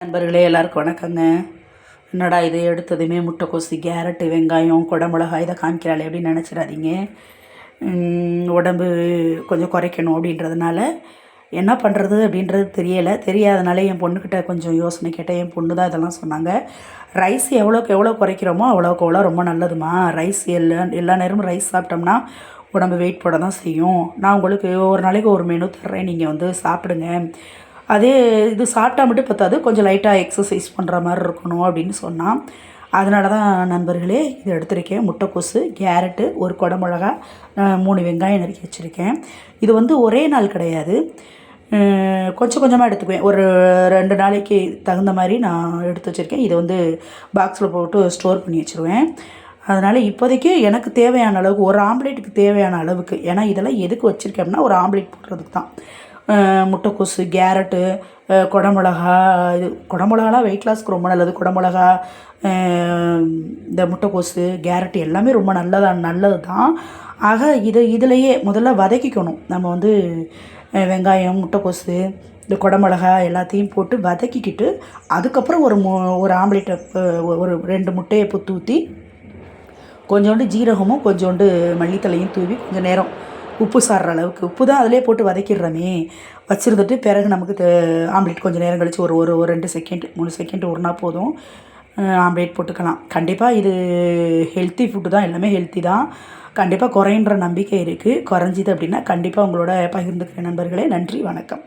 நண்பர்களே எல்லாருக்கும் வணக்கங்க. என்னடா இது எடுத்ததுமே முட்டைக்கோசு, கேரட்டு, வெங்காயம், குடமிளகாய் இதை காமிக்கிறாளே அப்படின்னு நினச்சிடாதீங்க. உடம்பு கொஞ்சம் குறைக்கணும் அப்படின்றதுனால என்ன பண்ணுறது அப்படின்றது தெரியாதனால என் பொண்ணுக்கிட்ட கொஞ்சம் யோசனை கேட்டேன். என் பொண்ணு தான் இதெல்லாம் சொன்னாங்க. ரைஸ் எவ்வளோக்கு எவ்வளோ குறைக்கிறோமோ அவ்வளோக்கு அவ்வளோ ரொம்ப நல்லதுமா. ரைஸ் எல்லா நேரமும் ரைஸ் சாப்பிட்டோம்னா உடம்பு வெயிட் போட தான் செய்யும். நான் உங்களுக்கு ஒரு நாளைக்கு ஒரு மெனு தர்றேன், நீங்கள் வந்து சாப்பிடுங்க. அதே இது சாப்பிட்டா மட்டும் பத்தாது, கொஞ்சம் லைட்டாக எக்ஸசைஸ் பண்ணுற மாதிரி இருக்கணும் அப்படின்னு சொன்னான். அதனால தான் நண்பர்களே இது எடுத்திருக்கேன். முட்டைக்கோசு, கேரட்டு, ஒரு குடமிளகா, 3 வெங்காயம் நறுக்கி வச்சுருக்கேன். இது வந்து ஒரே நாள் கிடையாது, கொஞ்சம் கொஞ்சமாக எடுத்துக்குவேன். ஒரு 2 நாளைக்கு தகுந்த மாதிரி நான் எடுத்து வச்சுருக்கேன். இதை வந்து பாக்ஸில் போட்டு ஸ்டோர் பண்ணி வச்சுருவேன். அதனால் இப்போதைக்கு எனக்கு தேவையான அளவுக்கு, ஒரு ஆம்லேட்டுக்கு தேவையான அளவுக்கு, ஏன்னா இதெல்லாம் எதுக்கு வச்சுருக்கேன்னா ஒரு ஆம்லேட் போடுறதுக்கு தான். முட்டைக்கோசு, கேரட்டு, குடமிளகா. இது குடமிளகாலாம் வெயிட் லாஸ்க்கு ரொம்ப நல்லது. குடமிளகா, இந்த முட்டைக்கோசு, கேரட்டு எல்லாமே ரொம்ப நல்லது தான். ஆக இதிலையே முதல்ல வதக்கிக்கணும். நம்ம வந்து வெங்காயம், முட்டைக்கோசு, இந்த குடமிளகா எல்லாத்தையும் போட்டு வதக்கிக்கிட்டு அதுக்கப்புறம் ஒரு ஆம்லேட்டை, ஒரு 2 முட்டையை ஊற்றி கொஞ்சோண்டு ஜீரகமும் கொஞ்சோண்டு மல்லித்தலையும் தூவி கொஞ்சம் நேரம் உப்பு சாடுற அளவுக்கு, உப்பு தான் அதிலே போட்டு வதக்கிடுறோமே, வச்சுருந்துட்டு பிறகு நமக்கு ஆம்லேட் கொஞ்சம் நேரம் கழித்து ஒரு 2 செகண்ட் 3 செகண்ட் ஊறினா போதும், ஆம்லேட் போட்டுக்கலாம். கண்டிப்பாக இது ஹெல்த்தி ஃபுட்டு தான், எல்லாமே ஹெல்த்தி தான். கண்டிப்பாக குறைன்ற நம்பிக்கை இருக்குது. குறைஞ்சிது அப்படின்னா கண்டிப்பாக உங்களோட பகிர்ந்துக்கிறேன் நண்பர்களே. நன்றி, வணக்கம்.